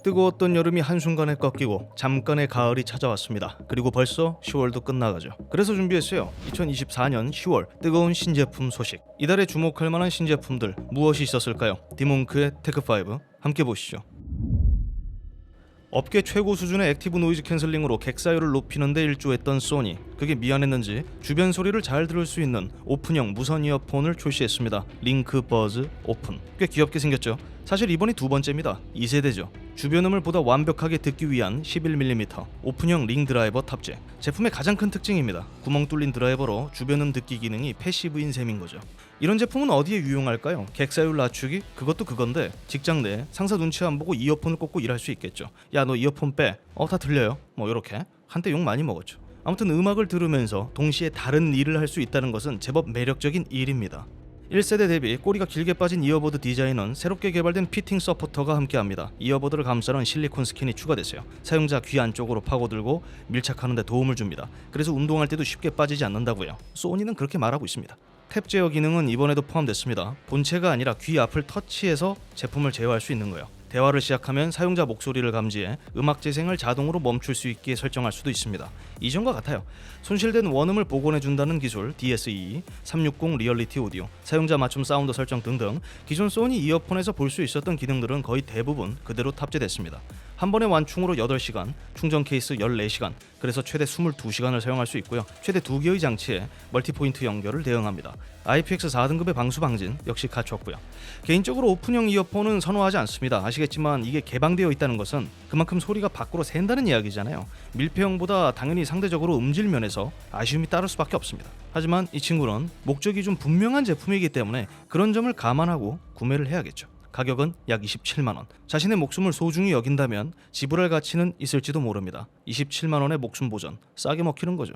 뜨거웠던 여름이 한순간에 꺾이고 잠깐의 가을이 찾아왔습니다. 그리고 벌써 10월도 끝나가죠. 그래서 준비했어요. 2024년 10월 뜨거운 신제품 소식. 이달에 주목할 만한 신제품들 무엇이 있었을까요? 디몽크의 테크5 함께 보시죠. 업계 최고 수준의 액티브 노이즈 캔슬링으로 객사율을 높이는 데 일조했던 소니. 그게 미안했는지 주변 소리를 잘 들을 수 있는 오픈형 무선 이어폰을 출시했습니다. 링크 버즈 오픈. 꽤 귀엽게 생겼죠? 사실 이번이 두 번째입니다. 2세대죠. 주변 음을 보다 완벽하게 듣기 위한 11mm 오픈형 링 드라이버 탑재. 제품의 가장 큰 특징입니다. 구멍 뚫린 드라이버로 주변 음 듣기 기능이 패시브인 셈인 거죠. 이런 제품은 어디에 유용할까요? 객사율 낮추기? 그것도 그건데 직장 내 상사 눈치 안 보고 이어폰을 꽂고 일할 수 있겠죠. 야, 너 이어폰 빼. 다 들려요. 뭐 이렇게 한때 욕 많이 먹었죠. 아무튼 음악을 들으면서 동시에 다른 일을 할 수 있다는 것은 제법 매력적인 일입니다. 1세대 대비 꼬리가 길게 빠진 이어버드 디자인은 새롭게 개발된 피팅 서포터가 함께합니다. 이어버드를 감싸는 실리콘 스킨이 추가됐어요. 사용자 귀 안쪽으로 파고들고 밀착하는 데 도움을 줍니다. 그래서 운동할 때도 쉽게 빠지지 않는다고요. 소니는 그렇게 말하고 있습니다. 탭 제어 기능은 이번에도 포함됐습니다. 본체가 아니라 귀 앞을 터치해서 제품을 제어할 수 있는 거예요. 대화를 시작하면 사용자 목소리를 감지해 음악 재생을 자동으로 멈출 수 있게 설정할 수도 있습니다. 이전과 같아요. 손실된 원음을 복원해준다는 기술 DSE, 360 리얼리티 오디오, 사용자 맞춤 사운드 설정 등등 기존 소니 이어폰에서 볼 수 있었던 기능들은 거의 대부분 그대로 탑재됐습니다. 한 번의 완충으로 8시간, 충전 케이스 14시간, 그래서 최대 22시간을 사용할 수 있고요. 최대 2개의 장치에 멀티포인트 연결을 대응합니다. IPX 4등급의 방수 방진 역시 갖췄고요. 개인적으로 오픈형 이어폰은 선호하지 않습니다. 아시겠지만 이게 개방되어 있다는 것은 그만큼 소리가 밖으로 샌다는 이야기잖아요. 밀폐형보다 당연히 상대적으로 음질 면에서 아쉬움이 따를 수밖에 없습니다. 하지만 이 친구는 목적이 좀 분명한 제품이기 때문에 그런 점을 감안하고 구매를 해야겠죠. 가격은 약 27만원. 자신의 목숨을 소중히 여긴다면 지불할 가치는 있을지도 모릅니다. 27만원의 목숨 보전, 싸게 먹히는 거죠.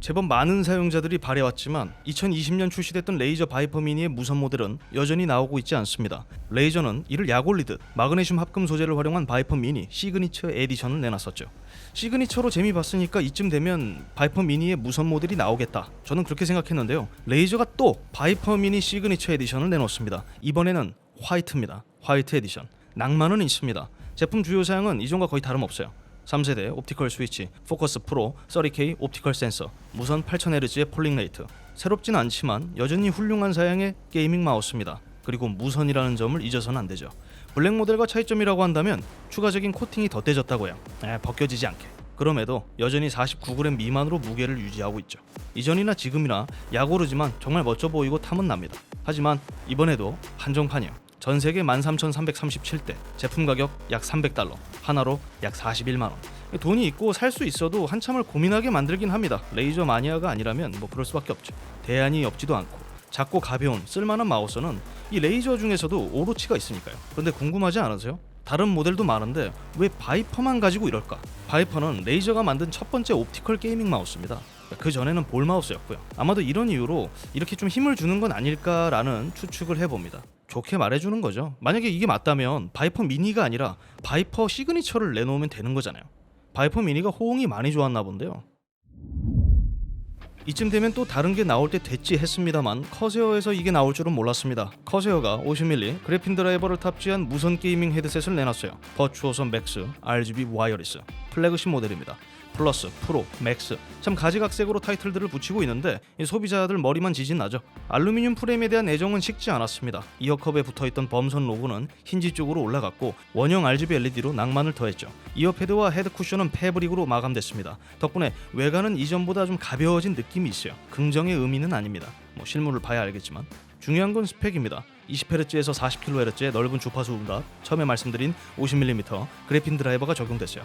제법 많은 사용자들이 바래왔지만 2020년 출시됐던 레이저 바이퍼 미니의 무선 모델은 여전히 나오고 있지 않습니다. 레이저는 이를 약 올리듯 마그네슘 합금 소재를 활용한 바이퍼 미니 시그니처 에디션을 내놨었죠. 시그니처로 재미 봤으니까 이쯤 되면 바이퍼 미니의 무선 모델이 나오겠다. 저는 그렇게 생각했는데요. 레이저가 또 바이퍼 미니 시그니처 에디션을 내놓습니다. 이번에는 화이트입니다. 화이트 에디션. 낭만은 있습니다. 제품 주요 사양은 이전과 거의 다름없어요. 3세대 옵티컬 스위치, 포커스 프로, 30K 옵티컬 센서, 무선 8000Hz의 폴링 레이트. 새롭진 않지만 여전히 훌륭한 사양의 게이밍 마우스입니다. 그리고 무선이라는 점을 잊어서는 안 되죠. 블랙 모델과 차이점이라고 한다면 추가적인 코팅이 덧대졌다고요. 벗겨지지 않게. 그럼에도 여전히 49g 미만으로 무게를 유지하고 있죠. 이전이나 지금이나 약 오르지만 정말 멋져 보이고 탐은 납니다. 하지만 이번에도 한정판이요. 전세계 13,337대, 제품 가격 약 300달러, 하나로 약 41만원. 돈이 있고 살 수 있어도 한참을 고민하게 만들긴 합니다. 레이저 마니아가 아니라면 뭐 그럴 수밖에 없죠. 대안이 없지도 않고 작고 가벼운 쓸만한 마우스는 이 레이저 중에서도 오로치가 있으니까요. 그런데 궁금하지 않으세요? 다른 모델도 많은데 왜 바이퍼만 가지고 이럴까? 바이퍼는 레이저가 만든 첫 번째 옵티컬 게이밍 마우스입니다. 그 전에는 볼 마우스였고요. 아마도 이런 이유로 이렇게 좀 힘을 주는 건 아닐까라는 추측을 해봅니다. 좋게 말해주는 거죠. 만약에 이게 맞다면 바이퍼 미니가 아니라 바이퍼 시그니처를 내놓으면 되는 거잖아요. 바이퍼 미니가 호응이 많이 좋았나 본데요. 이쯤 되면 또 다른 게 나올 때 됐지 했습니다만 커세어에서 이게 나올 줄은 몰랐습니다. 커세어가 50mm 그래핀 드라이버를 탑재한 무선 게이밍 헤드셋을 내놨어요. 버추어서 맥스 RGB 와이어리스 플래그십 모델입니다. 플러스, 프로, 맥스 참 가지각색으로 타이틀들을 붙이고 있는데 소비자들 머리만 지진 나죠. 알루미늄 프레임에 대한 애정은 식지 않았습니다. 이어컵에 붙어있던 범선 로고는 힌지 쪽으로 올라갔고 원형 RGB LED로 낭만을 더했죠. 이어패드와 헤드 쿠션은 패브릭으로 마감됐습니다. 덕분에 외관은 이전보다 좀 가벼워진 느낌이 있어요. 긍정의 의미는 아닙니다. 실물을 봐야 알겠지만 중요한 건 스펙입니다. 20Hz에서 40kHz의 넓은 주파수 음각, 처음에 말씀드린 50mm 그래핀 드라이버가 적용됐어요.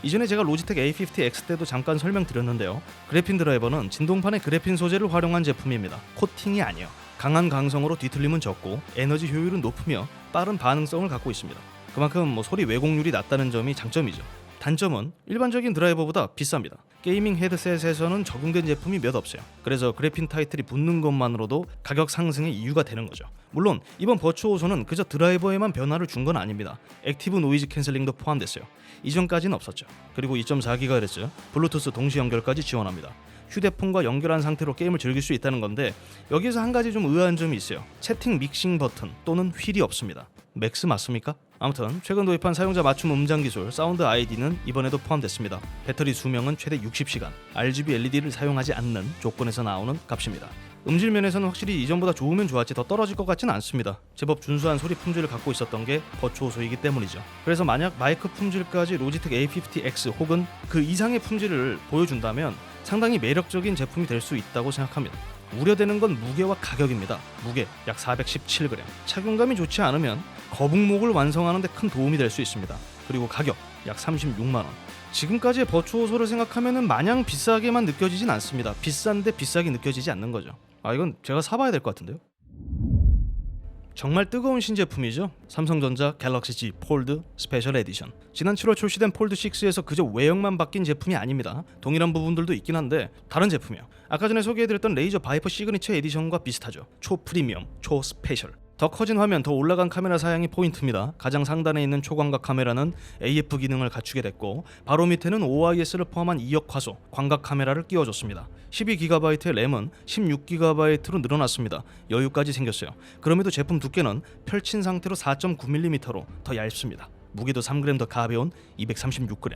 이전에 제가 로지텍 A50X 때도 잠깐 설명드렸는데요. 그래핀 드라이버는 진동판의 그래핀 소재를 활용한 제품입니다. 코팅이 아니에요. 강한 강성으로 뒤틀림은 적고 에너지 효율은 높으며 빠른 반응성을 갖고 있습니다. 그만큼 소리 왜곡률이 낮다는 점이 장점이죠. 단점은 일반적인 드라이버보다 비쌉니다. 게이밍 헤드셋에서는 적용된 제품이 몇 없어요. 그래서 그래핀 타이틀이 붙는 것만으로도 가격 상승의 이유가 되는 거죠. 물론 이번 버추어소는 그저 드라이버에만 변화를 준 건 아닙니다. 액티브 노이즈 캔슬링도 포함됐어요. 이전까지는 없었죠. 그리고 2.4GHz 블루투스 동시 연결까지 지원합니다. 휴대폰과 연결한 상태로 게임을 즐길 수 있다는 건데 여기에서 한 가지 좀 의아한 점이 있어요. 채팅 믹싱 버튼 또는 휠이 없습니다. 맥스 맞습니까? 아무튼 최근 도입한 사용자 맞춤 음장 기술 사운드 아이디는 이번에도 포함됐습니다. 배터리 수명은 최대 60시간, RGB LED를 사용하지 않는 조건에서 나오는 값입니다. 음질 면에서는 확실히 이전보다 좋으면 좋았지 더 떨어질 것 같지는 않습니다. 제법 준수한 소리 품질을 갖고 있었던 게 버추오소이기 때문이죠. 그래서 만약 마이크 품질까지 로지텍 A50X 혹은 그 이상의 품질을 보여준다면 상당히 매력적인 제품이 될 수 있다고 생각합니다. 우려되는 건 무게와 가격입니다. 무게 약 417g. 착용감이 좋지 않으면 거북목을 완성하는 데 큰 도움이 될 수 있습니다. 그리고 가격 약 36만 원. 지금까지의 버추오소를 생각하면 마냥 비싸게만 느껴지진 않습니다. 비싼데 비싸게 느껴지지 않는 거죠. 이건 제가 사봐야 될 것 같은데요. 정말 뜨거운 신제품이죠. 삼성전자 갤럭시 Z 폴드 스페셜 에디션. 지난 7월 출시된 폴드 6에서 그저 외형만 바뀐 제품이 아닙니다. 동일한 부분들도 있긴 한데 다른 제품이에요. 아까 전에 소개해드렸던 레이저 바이퍼 시그니처 에디션과 비슷하죠. 초 프리미엄, 초 스페셜. 더 커진 화면, 더 올라간 카메라 사양이 포인트입니다. 가장 상단에 있는 초광각 카메라는 AF 기능을 갖추게 됐고 바로 밑에는 OIS를 포함한 2역 화소, 광각 카메라를 끼워줬습니다. 12GB의 램은 16GB로 늘어났습니다. 여유까지 생겼어요. 그럼에도 제품 두께는 펼친 상태로 4.9mm로 더 얇습니다. 무게도 3g 더 가벼운 236g.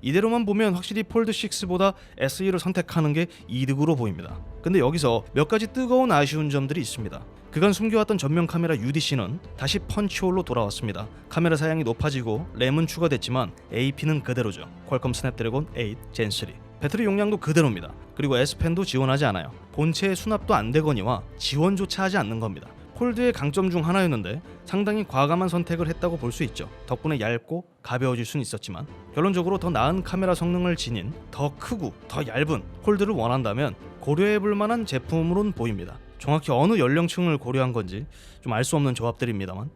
이대로만 보면 확실히 폴드 6보다 SE를 선택하는 게 이득으로 보입니다. 근데 여기서 몇 가지 뜨거운 아쉬운 점들이 있습니다. 그간 숨겨왔던 전면 카메라 UDC는 다시 펀치홀로 돌아왔습니다. 카메라 사양이 높아지고 램은 추가됐지만 AP는 그대로죠. 퀄컴 스냅드래곤 8 젠 3. 배터리 용량도 그대로입니다. 그리고 S펜도 지원하지 않아요. 본체에 수납도 안 되거니와 지원조차 하지 않는 겁니다. 폴드의 강점 중 하나였는데 상당히 과감한 선택을 했다고 볼 수 있죠. 덕분에 얇고 가벼워질 수는 있었지만 결론적으로 더 나은 카메라 성능을 지닌 더 크고 더 얇은 폴드를 원한다면 고려해볼 만한 제품으론 보입니다. 정확히 어느 연령층을 고려한 건지 좀 알 수 없는 조합들입니다만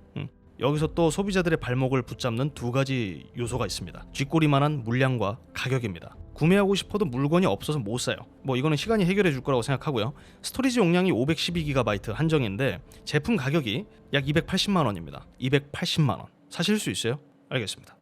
여기서 또 소비자들의 발목을 붙잡는 두 가지 요소가 있습니다. 쥐꼬리만한 물량과 가격입니다. 구매하고 싶어도 물건이 없어서 못 사요. 이거는 시간이 해결해 줄 거라고 생각하고요. 스토리지 용량이 512GB 한정인데 제품 가격이 약 280만 원입니다. 280만 원. 사실 수 있어요? 알겠습니다.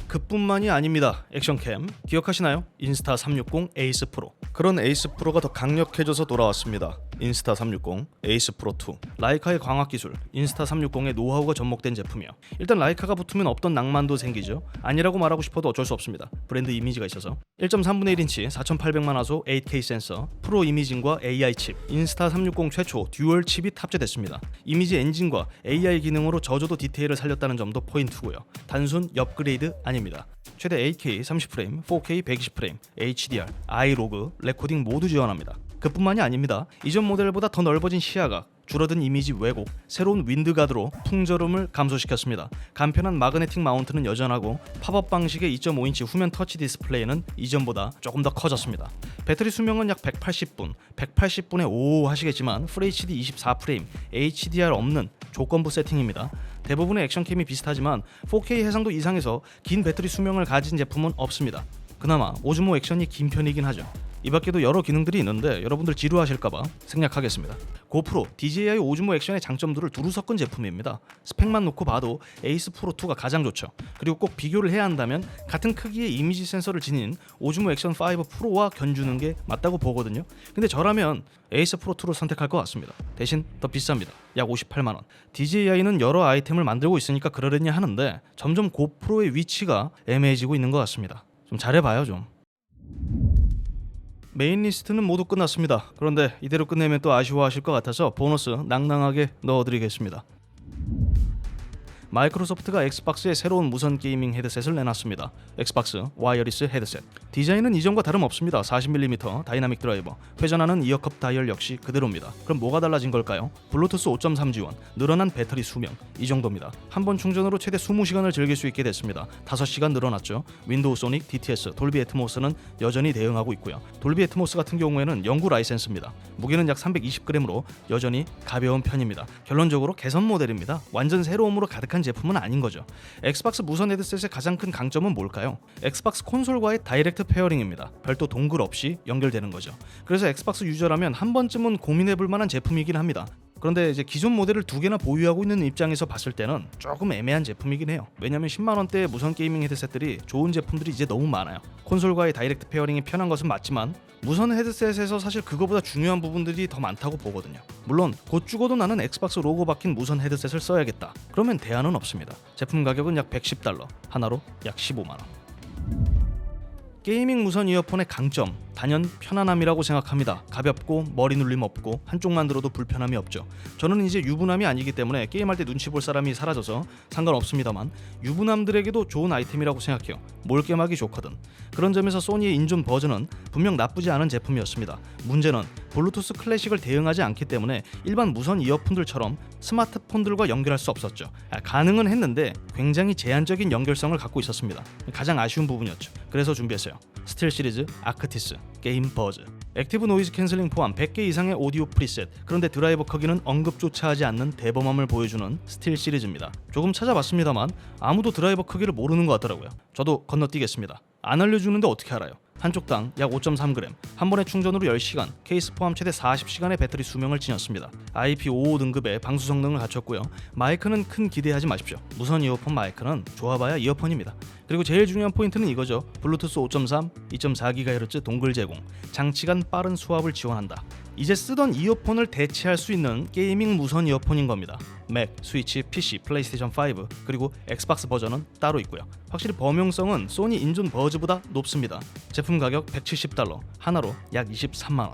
그뿐만이 아닙니다. 액션캠 기억하시나요? 인스타 360 에이스 프로. 그런 에이스 프로가 더 강력해져서 돌아왔습니다. 인스타 360 에이스 프로 2. 라이카의 광학 기술, 인스타 360의 노하우가 접목된 제품이요. 일단 라이카가 붙으면 없던 낭만도 생기죠. 아니라고 말하고 싶어도 어쩔 수 없습니다. 브랜드 이미지가 있어서. 1.3분의 1인치 4800만 화소 8K 센서, 프로 이미징과 AI 칩, 인스타 360 최초 듀얼 칩이 탑재됐습니다. 이미지 엔진과 AI 기능으로 저조도 디테일을 살렸다는 점도 포인트고요. 단순 업그레이드 아닙니다. 최대 8K 30프레임, 4K 120프레임, HDR, iLog, 레코딩 모두 지원합니다. 그뿐만이 아닙니다. 이전 모델보다 더 넓어진 시야각, 줄어든 이미지 왜곡, 새로운 윈드가드로 풍절음을 감소시켰습니다. 간편한 마그네틱 마운트는 여전하고 팝업 방식의 2.5인치 후면 터치 디스플레이는 이전보다 조금 더 커졌습니다. 배터리 수명은 약 180분, 180분에 오오 하시겠지만 FHD 24프레임, HDR 없는 조건부 세팅입니다. 대부분의 액션캠이 비슷하지만 4K 해상도 이상에서 긴 배터리 수명을 가진 제품은 없습니다. 그나마 오즈모 액션이 긴 편이긴 하죠. 이 밖에도 여러 기능들이 있는데 여러분들 지루하실까봐 생략하겠습니다. 고프로, DJI 오즈모 액션의 장점들을 두루 섞은 제품입니다. 스펙만 놓고 봐도 에이스 프로 2가 가장 좋죠. 그리고 꼭 비교를 해야 한다면 같은 크기의 이미지 센서를 지닌 오즈모 액션 5 프로와 견주는 게 맞다고 보거든요. 근데 저라면 에이스 프로 2를 선택할 것 같습니다. 대신 더 비쌉니다. 약 58만 원. DJI는 여러 아이템을 만들고 있으니까 그러려니 하는데 점점 고프로의 위치가 애매해지고 있는 것 같습니다. 좀 잘해봐요 좀. 메인 리스트는 모두 끝났습니다. 그런데 이대로 끝내면 또 아쉬워하실 것 같아서 보너스 낭낭하게 넣어드리겠습니다. 마이크로소프트가 엑스박스에 새로운 무선 게이밍 헤드셋을 내놨습니다. 엑스박스 와이어리스 헤드셋. 디자인은 이전과 다름없습니다. 40mm 다이나믹 드라이버, 회전하는 이어컵 다이얼 역시 그대로입니다. 그럼 뭐가 달라진 걸까요? 블루투스 5.3 지원, 늘어난 배터리 수명, 이 정도입니다. 한 번 충전으로 최대 20시간을 즐길 수 있게 됐습니다. 5시간 늘어났죠. 윈도우 소닉, DTS, 돌비 애트모스는 여전히 대응하고 있고요. 돌비 애트모스 같은 경우에는 영구 라이센스입니다. 무게는 약 320g으로 여전히 가벼운 편입니다. 결론적으로 개선 모델입니다. 완전 새로움으로 가득한 제품은 아닌 거죠. 엑스박스 무선 헤드셋의 가장 큰 강점은 뭘까요? 엑스박스 콘솔과의 다이렉트 페어링입니다. 별도 동글 없이 연결되는 거죠. 그래서 엑스박스 유저라면 한 번쯤은 고민해볼 만한 제품이긴 합니다. 그런데 이제 기존 모델을 두 개나 보유하고 있는 입장에서 봤을 때는 조금 애매한 제품이긴 해요. 왜냐면 10만 원대 무선 게이밍 헤드셋들이 좋은 제품들이 이제 너무 많아요. 콘솔과의 다이렉트 페어링이 편한 것은 맞지만 무선 헤드셋에서 사실 그거보다 중요한 부분들이 더 많다고 보거든요. 물론 곧 죽어도 나는 엑스박스 로고 박힌 무선 헤드셋을 써야겠다. 그러면 대안은 없습니다. 제품 가격은 약 $110, 하나로 약 15만 원. 게이밍 무선 이어폰의 강점, 단연 편안함이라고 생각합니다. 가볍고 머리 눌림 없고 한쪽만 들어도 불편함이 없죠. 저는 이제 유부남이 아니기 때문에 게임할 때 눈치 볼 사람이 사라져서 상관없습니다만 유부남들에게도 좋은 아이템이라고 생각해요. 몰게임하기 좋거든. 그런 점에서 소니의 인존 버전은 분명 나쁘지 않은 제품이었습니다. 문제는 블루투스 클래식을 대응하지 않기 때문에 일반 무선 이어폰들처럼 스마트폰들과 연결할 수 없었죠. 가능은 했는데 굉장히 제한적인 연결성을 갖고 있었습니다. 가장 아쉬운 부분이었죠. 그래서 준비했어요. 스틸 시리즈, 아크티스, 게임 버즈. 액티브 노이즈 캔슬링 포함 100개 이상의 오디오 프리셋, 그런데 드라이버 크기는 언급조차 하지 않는 대범함을 보여주는 스틸 시리즈입니다. 조금 찾아봤습니다만 아무도 드라이버 크기를 모르는 것 같더라고요. 저도 건너뛰겠습니다. 안 알려주는데 어떻게 알아요? 한쪽당 약 5.3g, 한 번의 충전으로 10시간, 케이스 포함 최대 40시간의 배터리 수명을 지녔습니다. IP55 등급의 방수 성능을 갖췄고요. 마이크는 큰 기대하지 마십시오. 무선 이어폰 마이크는 좋아봐야 이어폰입니다. 그리고 제일 중요한 포인트는 이거죠. 블루투스 5.3, 2.4GHz 동글 제공, 장시간 빠른 수압을 지원한다. 이제 쓰던 이어폰을 대체할 수 있는 게이밍 무선 이어폰인 겁니다. 맥, 스위치, PC, 플레이스테이션 5 그리고 엑스박스 버전은 따로 있고요. 확실히 범용성은 소니 인존 버즈보다 높습니다. 제품 가격 $170, 하나로 약 23만 원.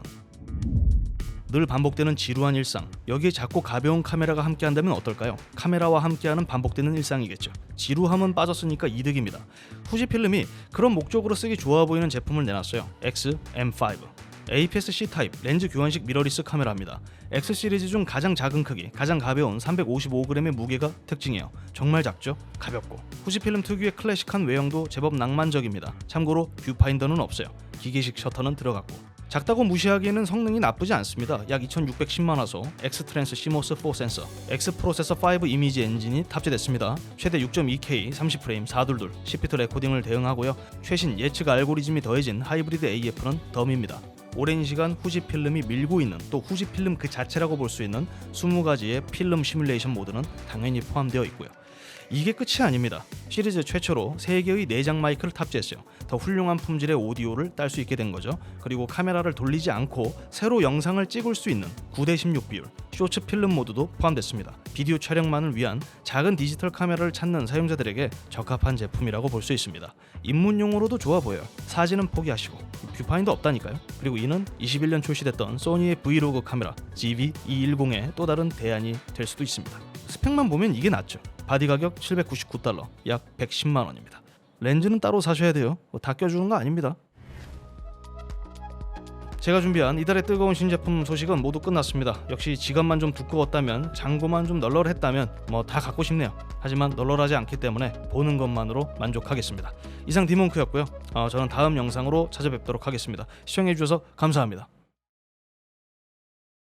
늘 반복되는 지루한 일상, 여기에 작고 가벼운 카메라가 함께한다면 어떨까요? 카메라와 함께하는 반복되는 일상이겠죠. 지루함은 빠졌으니까 이득입니다. 후지필름이 그런 목적으로 쓰기 좋아 보이는 제품을 내놨어요. X-M5. APS-C 타입 렌즈 교환식 미러리스 카메라입니다. X 시리즈 중 가장 작은 크기, 가장 가벼운 355g의 무게가 특징이에요. 정말 작죠? 가볍고. 후지필름 특유의 클래식한 외형도 제법 낭만적입니다. 참고로 뷰파인더는 없어요. 기계식 셔터는 들어갔고. 작다고 무시하기에는 성능이 나쁘지 않습니다. 약 2610만 화소, X-트랜스 시모스 4 센서, X-프로세서 5 이미지 엔진이 탑재됐습니다. 최대 6.2K 30프레임 422 10비트 레코딩을 대응하고요. 최신 예측 알고리즘이 더해진 하이브리드 AF는 덤입니다. 오랜 시간 후지필름이 밀고 있는, 또 후지필름 그 자체라고 볼 수 있는 20가지의 필름 시뮬레이션 모드는 당연히 포함되어 있고요. 이게 끝이 아닙니다. 시리즈 최초로 3개의 내장 마이크를 탑재했어요. 더 훌륭한 품질의 오디오를 딸 수 있게 된 거죠. 그리고 카메라를 돌리지 않고 새로 영상을 찍을 수 있는 9:16 비율 쇼츠 필름 모드도 포함됐습니다. 비디오 촬영만을 위한 작은 디지털 카메라를 찾는 사용자들에게 적합한 제품이라고 볼 수 있습니다. 입문용으로도 좋아 보여요. 사진은 포기하시고 뷰파인더 없다니까요. 그리고 이는 21년 출시됐던 소니의 브이로그 카메라 GV210의 또 다른 대안이 될 수도 있습니다. 스펙만 보면 이게 낫죠. 바디 가격 $799, 약 110만 원입니다. 렌즈는 따로 사셔야 돼요. 다 껴주는 거 아닙니다. 제가 준비한 이달의 뜨거운 신제품 소식은 모두 끝났습니다. 역시 지갑만 좀 두꺼웠다면, 잔고만 좀 널널했다면 다 갖고 싶네요. 하지만 널널하지 않기 때문에 보는 것만으로 만족하겠습니다. 이상 디몬크였고요. 저는 다음 영상으로 찾아뵙도록 하겠습니다. 시청해주셔서 감사합니다.